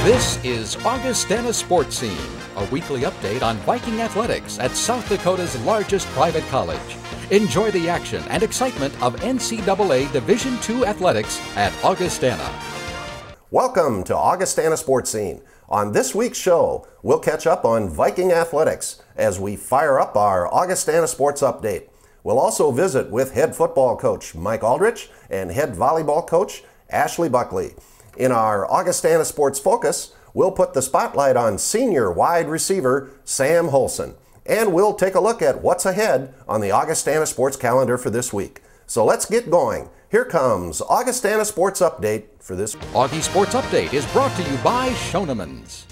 This is Augustana Sportscene, a weekly update on Viking athletics at South Dakota's largest private college. Enjoy the action and excitement of NCAA Division II athletics at Augustana. Welcome to Augustana Sportscene. On this week's show, we'll catch up on Viking athletics as we fire up our Augustana Sports Update. We'll also visit with head football coach Mike Aldrich and head volleyball coach Ashley Buckley. In our Augustana Sports Focus, we'll put the spotlight on senior wide receiver Sam Holson. And we'll take a look at what's ahead on the Augustana Sports calendar for this week. So let's get going. Here comes Augustana Sports Update for this week. Augie Sports Update is brought to you by Schoenemann's.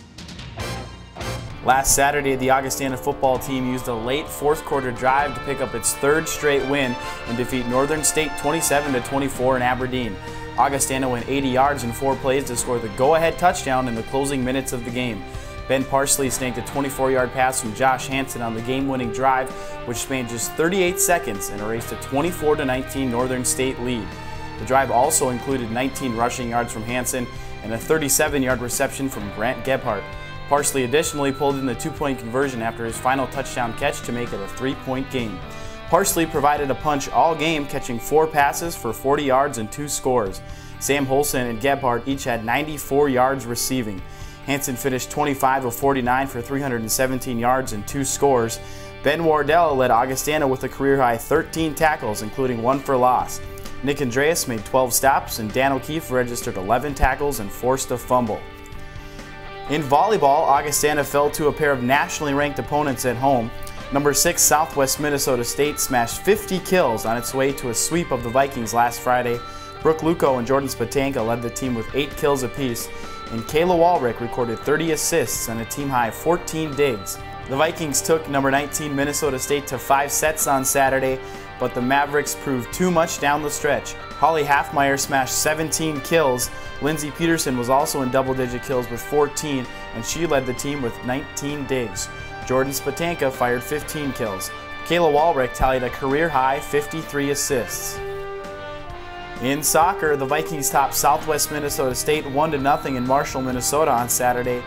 Last Saturday, the Augustana football team used a late fourth quarter drive to pick up its third straight win and defeat Northern State 27-24 in Aberdeen. Augustana went 80 yards in 4 plays to score the go-ahead touchdown in the closing minutes of the game. Ben Parsley snagged a 24-yard pass from Josh Hansen on the game-winning drive, which spanned just 38 seconds and erased a 24-19 Northern State lead. The drive also included 19 rushing yards from Hansen and a 37-yard reception from Grant Gebhardt. Parsley additionally pulled in the 2-point conversion after his final touchdown catch to make it a 3-point game. Parsley provided a punch all game, catching 4 passes for 40 yards and 2 scores. Sam Holson and Gebhardt each had 94 yards receiving. Hansen finished 25 of 49 for 317 yards and 2 scores. Ben Wardell led Augustana with a career-high 13 tackles, including 1 for loss. Nick Andreas made 12 stops, and Dan O'Keefe registered 11 tackles and forced a fumble. In volleyball, Augustana fell to a pair of nationally ranked opponents at home. Number 6 Southwest Minnesota State smashed 50 kills on its way to a sweep of the Vikings last Friday. Brooke Luco and Jordan Spatanka led the team with 8 kills apiece, and Kayla Walrick recorded 30 assists and a team-high 14 digs. The Vikings took number 19 Minnesota State to 5 sets on Saturday, but the Mavericks proved too much down the stretch. Holly Halfmeyer smashed 17 kills. Lindsey Peterson was also in double-digit kills with 14, and she led the team with 19 digs. Jordan Spatanka fired 15 kills. Kayla Walrick tallied a career-high 53 assists. In soccer, the Vikings topped Southwest Minnesota State 1-0 in Marshall, Minnesota on Saturday.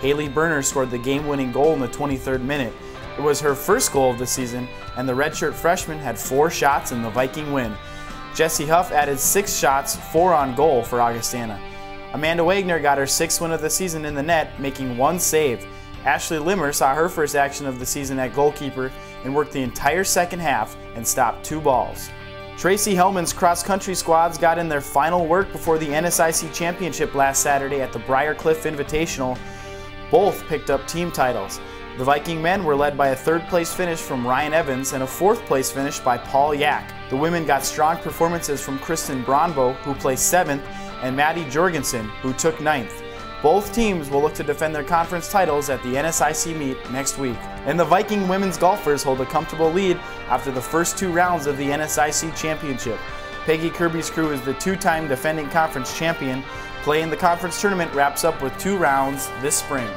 Haley Berner scored the game-winning goal in the 23rd minute. It was her first goal of the season, and the redshirt freshman had 4 shots in the Viking win. Jessie Huff added 6 shots, 4 on goal for Augustana. Amanda Wagner got her 6th win of the season in the net, making 1 save. Ashley Limmer saw her first action of the season at goalkeeper and worked the entire second half and stopped 2 balls. Tracy Hellman's cross-country squads got in their final work before the NSIC Championship last Saturday at the Briar Cliff Invitational. Both picked up team titles. The Viking men were led by a 3rd-place finish from Ryan Evans and a 4th-place finish by Paul Yak. The women got strong performances from Kristen Bronbo, who placed 7th, and Maddie Jorgensen, who took 9th. Both teams will look to defend their conference titles at the NSIC meet next week. And the Viking women's golfers hold a comfortable lead after the first 2 rounds of the NSIC Championship. Peggy Kirby's crew is the 2-time defending conference champion. Play in the conference tournament wraps up with 2 rounds this spring.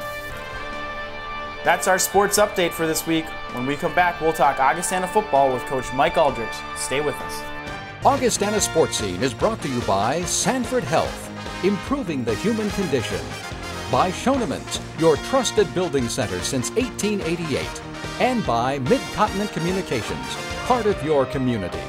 That's our sports update for this week. When we come back, we'll talk Augustana football with Coach Mike Aldrich. Stay with us. Augustana Sportscene is brought to you by Sanford Health, improving the human condition. By Schoenemann's, your trusted building center since 1888. And by Mid-Continent Communications, part of your community.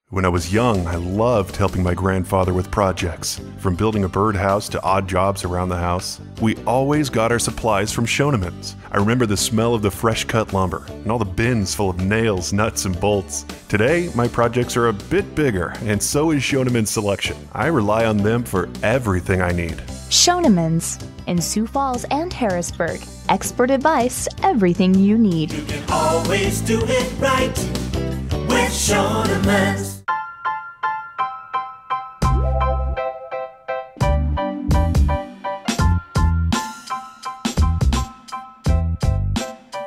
When I was young, I loved helping my grandfather with projects. From building a birdhouse to odd jobs around the house, we always got our supplies from Schoenemann's. I remember the smell of the fresh-cut lumber and all the bins full of nails, nuts, and bolts. Today, my projects are a bit bigger, and so is Schoenemann's selection. I rely on them for everything I need. Schoenemann's in Sioux Falls and Harrisburg. Expert advice, everything you need. You can always do it right with Schoenemann's.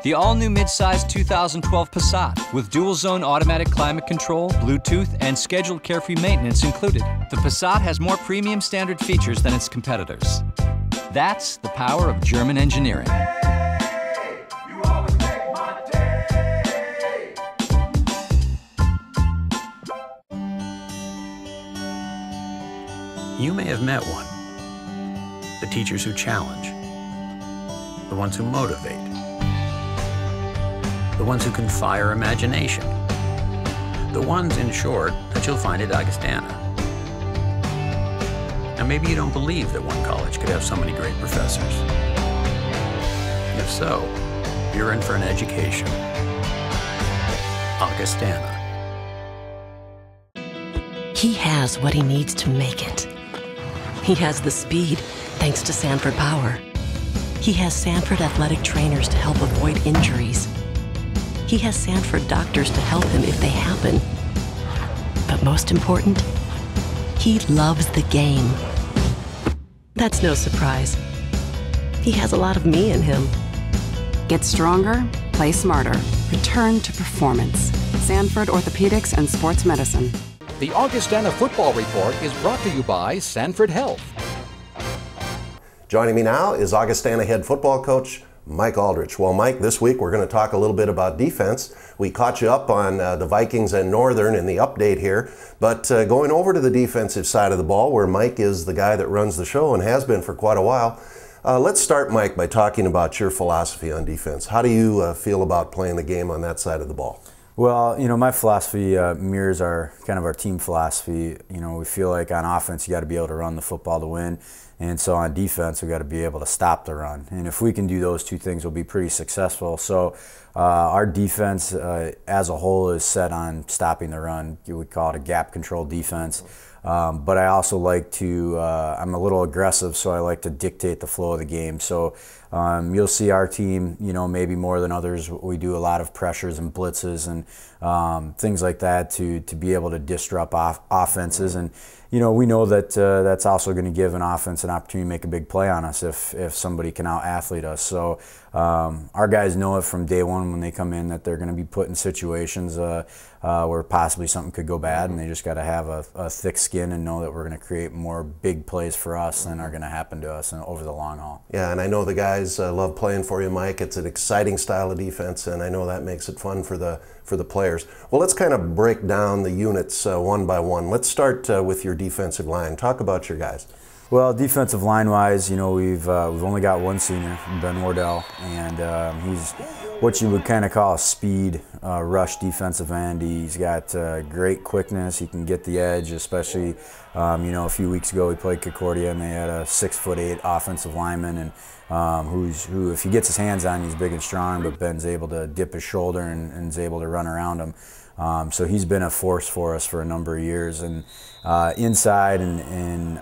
The all-new midsize 2012 Passat with dual-zone automatic climate control, Bluetooth, and scheduled carefree maintenance included. The Passat has more premium standard features than its competitors. That's the power of German engineering. Hey, you always make my day. You may have met one. the teachers who challenge, the ones who motivate, the ones who can fire imagination, the ones, in short, that you'll find at Augustana. Now, maybe you don't believe that one college could have so many great professors. If so, you're in for an education. Augustana. He has what he needs to make it. He has the speed, thanks to Sanford Power. He has Sanford athletic trainers to help avoid injuries. He has Sanford doctors to help him if they happen. But most important, he loves the game. That's no surprise. He has a lot of me in him. Get stronger, play smarter. Return to performance. Sanford Orthopedics and Sports Medicine. The Augustana Football Report is brought to you by Sanford Health. Joining me now is Augustana head football coach Mike Aldrich. Well, Mike, this week we're going to talk a little bit about defense. We caught you up on the Vikings and Northern in the update here, but going over to the defensive side of the ball, where Mike is the guy that runs the show and has been for quite a while, let's start, Mike, by talking about your philosophy on defense. How do you feel about playing the game on that side of the ball? Well, you know, my philosophy mirrors our team philosophy. You know, we feel like on offense you got to be able to run the football to win, and so on defense we got to be able to stop the run. And if we can do those two things, we'll be pretty successful. So our defense as a whole is set on stopping the run. You would call it a gap control defense. But I also like to, I'm a little aggressive, so I like to dictate the flow of the game. So you'll see our team, you know, maybe more than others, we do a lot of pressures and blitzes and things like that to be able to disrupt offenses. And, you know, we know that that's also going to give an offense an opportunity to make a big play on us if somebody can out-athlete us. So our guys know it from day one when they come in that they're going to be put in situations where possibly something could go bad, and they just got to have a thick skin and know that we're going to create more big plays for us than are going to happen to us over the long haul. Yeah, and I know the guys love playing for you, Mike. It's an exciting style of defense, and I know that makes it fun for the players. Well, let's kind of break down the units one by one. Let's start with your defensive line. Talk about your guys. Well, defensive line-wise, you know, we've only got one senior, Ben Wardell, and he's what you would kind of call a speed rush defensive end. He's got great quickness. He can get the edge, especially, you know, a few weeks ago we played Concordia and they had a 6'8" offensive lineman, and who if he gets his hands on, he's big and strong, but Ben's able to dip his shoulder and is able to run around him. So he's been a force for us for a number of years. And inside, and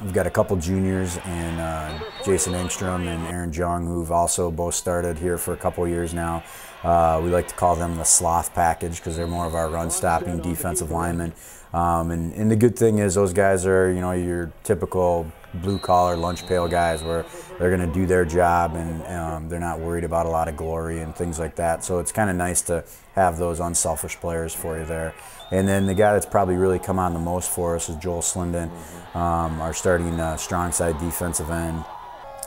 we've got a couple juniors, and Jason Engstrom and Aaron Jung, who've also both started here for a couple years now. We like to call them the sloth package because they're more of our run-stopping defensive linemen. And the good thing is those guys are, you know, your typical blue-collar lunch pail guys where they're going to do their job, and they're not worried about a lot of glory and things like that. So it's kind of nice to have those unselfish players for you there. And then the guy that's probably really come on the most for us is Joel Slinden, our starting strong side defensive end.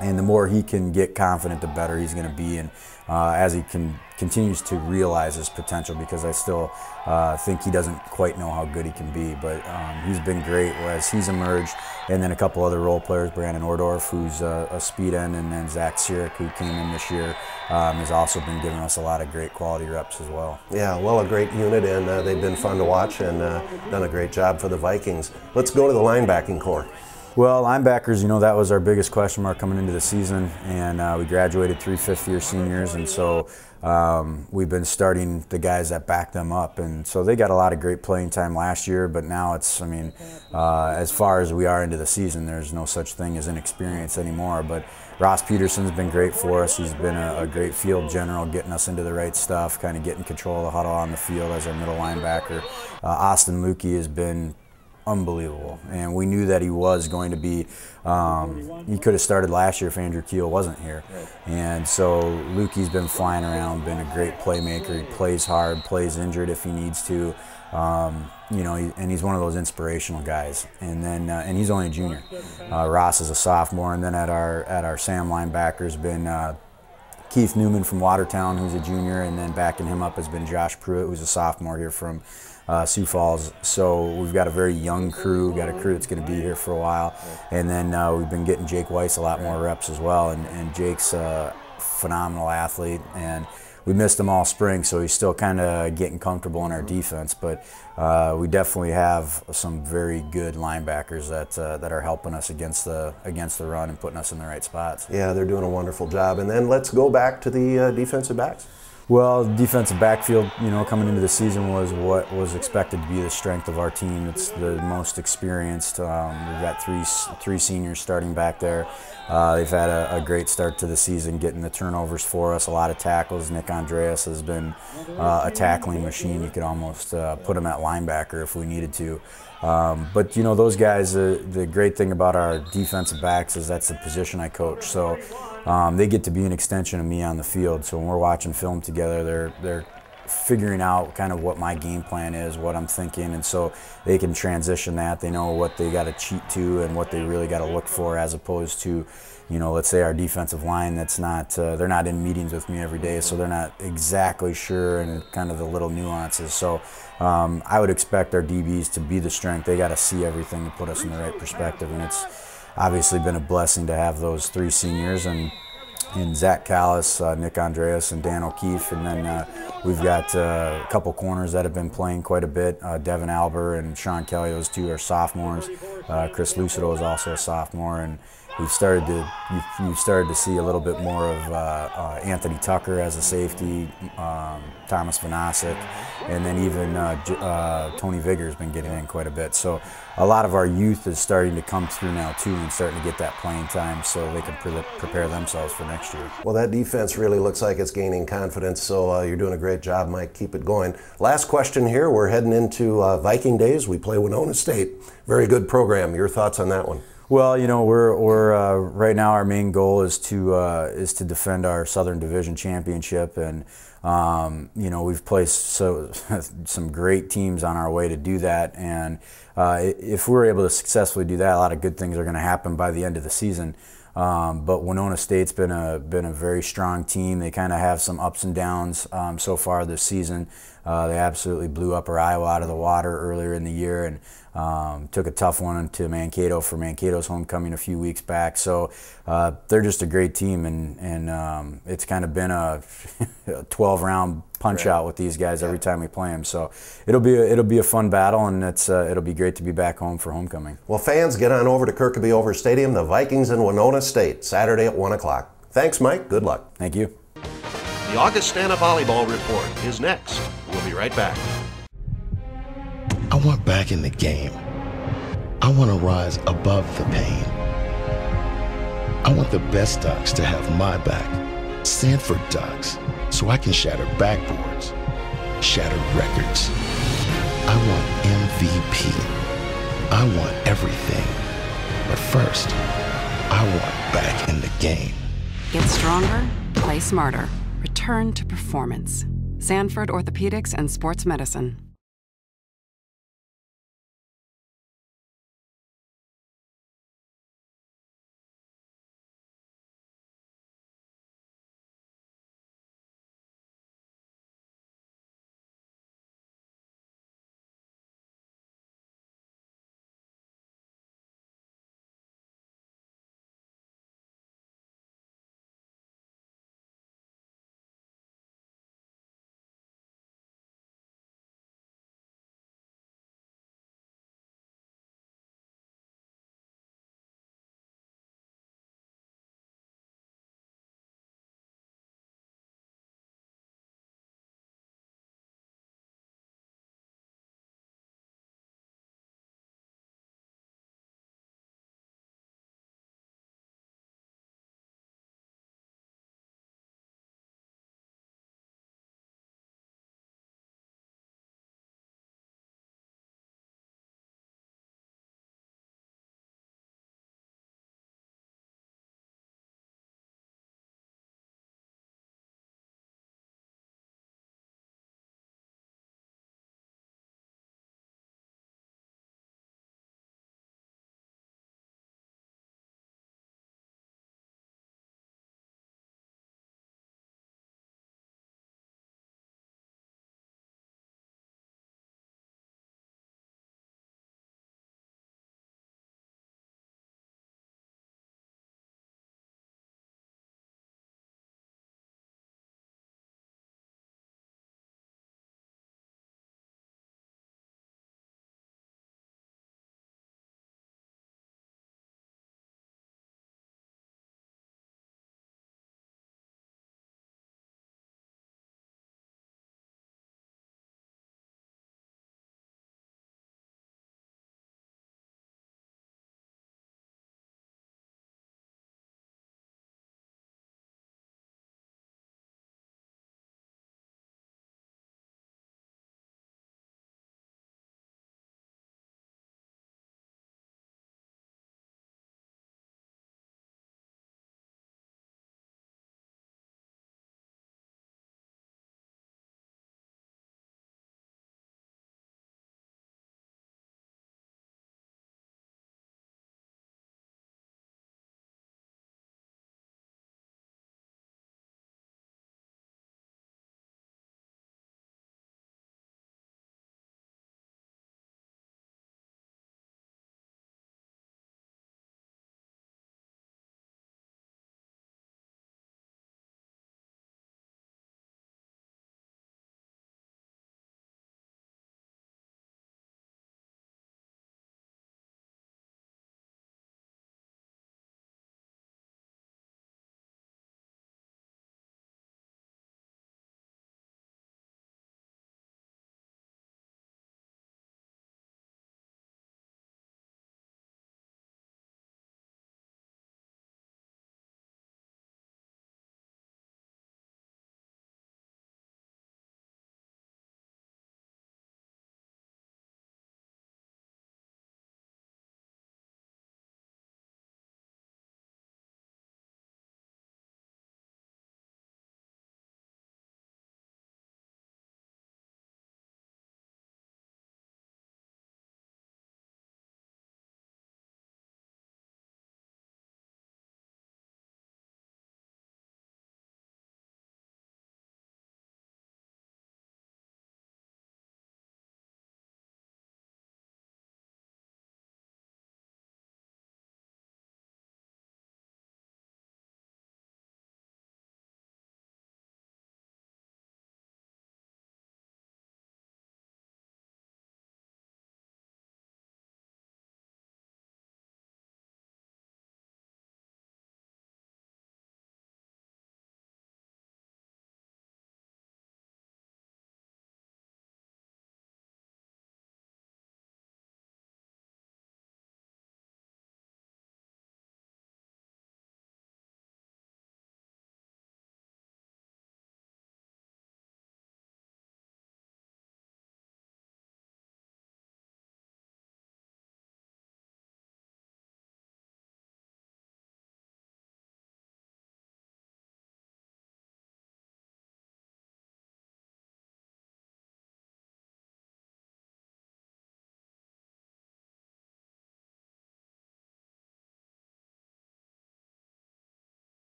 And the more he can get confident, the better he's going to be. And as he continues to realize his potential, because I still think he doesn't quite know how good he can be. But he's been great as he's emerged. And then a couple other role players, Brandon Ordorf, who's a speed end, and then Zach Sirik, who came in this year, has also been giving us a lot of great quality reps as well. Yeah, well, a great unit, and they've been fun to watch and done a great job for the Vikings. Let's go to the linebacking core. Well, linebackers, you know, that was our biggest question mark coming into the season, and we graduated 3 fifth-year seniors, and so we've been starting the guys that back them up, and so they got a lot of great playing time last year, but now it's, I mean, as far as we are into the season, there's no such thing as inexperience anymore, but Ross Peterson's been great for us. He's been a great field general, getting us into the right stuff, kind of getting control of the huddle on the field as our middle linebacker. Austin Lukey has been unbelievable, and we knew that he was going to be, he could have started last year if Andrew Keel wasn't here. And so Lukey's been flying around, been a great playmaker. He plays hard, plays injured if he needs to, you know, and he's one of those inspirational guys. And then and he's only a junior. Ross is a sophomore, and then at our Sam linebacker's been Keith Newman from Watertown, who's a junior, and then backing him up has been Josh Pruitt, who's a sophomore here from Sioux Falls. So we've got a very young crew, got a crew that's going to be here for a while. And then we've been getting Jake Weiss a lot more reps as well. And Jake's a phenomenal athlete. And we missed him all spring, so he's still kind of getting comfortable in our defense. But we definitely have some very good linebackers that are helping us against the run and putting us in the right spots. Yeah, they're doing a wonderful job. And then let's go back to the defensive backs. Well, defensive backfield, coming into the season was what was expected to be the strength of our team. It's the most experienced. We've got three seniors starting back there. They've had a great start to the season, getting the turnovers for us, a lot of tackles. Nick Andreas has been a tackling machine. You could almost put him at linebacker if we needed to. But those guys, the great thing about our defensive backs is that's the position I coach. So they get to be an extension of me on the field. So when we're watching film together, they're figuring out kind of what my game plan is, what I'm thinking, and so they can transition that. They know what they got to cheat to and what they really got to look for, as opposed to, let's say our defensive line that's not, they're not in meetings with me every day, so they're not exactly sure and kind of the little nuances. So I would expect our DBs to be the strength. They got to see everything to put us in the right perspective, and it's obviously been a blessing to have those three seniors, and Zach Callis, Nick Andreas, and Dan O'Keefe. And then we've got a couple corners that have been playing quite a bit. Devin Alber and Sean Kelly, those two are sophomores. Chris Lucido is also a sophomore. And you've started to see a little bit more of Anthony Tucker as a safety, Thomas Vanasek, and then even Tony Vigor's been getting in quite a bit. So a lot of our youth is starting to come through now too, and starting to get that playing time so they can prepare themselves for next year. Well, that defense really looks like it's gaining confidence, so you're doing a great job, Mike. Keep it going. Last question here. We're heading into Viking days. We play Winona State. Very good program. Your thoughts on that one? Well, we're right now our main goal is to defend our Southern Division championship, and we've placed some great teams on our way to do that. And if we're able to successfully do that, a lot of good things are going to happen by the end of the season. But Winona State's been a very strong team. They kind of have some ups and downs so far this season. They absolutely blew Upper Iowa out of the water earlier in the year, and took a tough one to Mankato for Mankato's homecoming a few weeks back. So they're just a great team, and it's kind of been a 12-round punch out with these guys every time we play them. So it'll be a fun battle, and it'll be great to be back home for homecoming. Well, fans, get on over to Kirkaby Over Stadium. The Vikings in Winona State, Saturday at 1 o'clock. Thanks, Mike. Good luck. Thank you. The Augustana Volleyball Report is next. We'll be right back. I want back in the game. I want to rise above the pain. I want the best Ducks to have my back, Sanford Ducks, so I can shatter backboards, shatter records. I want MVP. I want everything. But first, I want back in the game. Get stronger, play smarter, return to performance. Sanford Orthopedics and Sports Medicine.